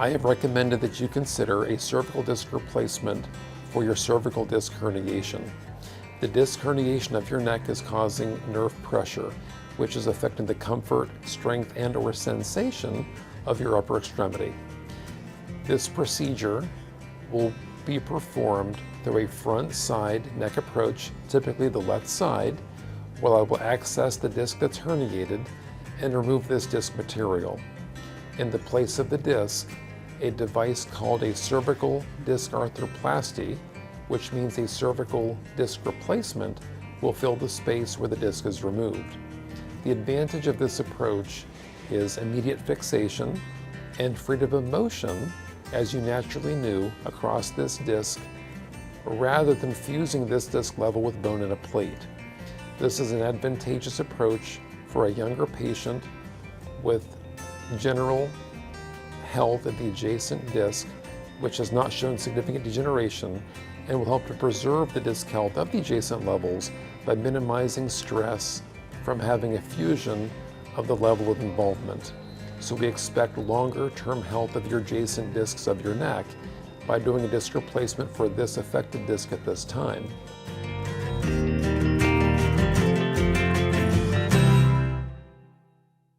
I have recommended that you consider a cervical disc replacement for your cervical disc herniation. The disc herniation of your neck is causing nerve pressure, which is affecting the comfort, strength, and/or sensation of your upper extremity. This procedure will be performed through a front-side neck approach, typically the left side, where I will access the disc that's herniated and remove this disc material. In the place of the disc, a device called a cervical disc arthroplasty, which means a cervical disc replacement, will fill the space where the disc is removed. The advantage of this approach is immediate fixation and freedom of motion, as you naturally knew, across this disc, rather than fusing this disc level with bone in a plate. This is an advantageous approach for a younger patient with general health of the adjacent disc, which has not shown significant degeneration, and will help to preserve the disc health of the adjacent levels by minimizing stress from having a fusion of the level of involvement. So we expect longer-term health of your adjacent discs of your neck by doing a disc replacement for this affected disc at this time.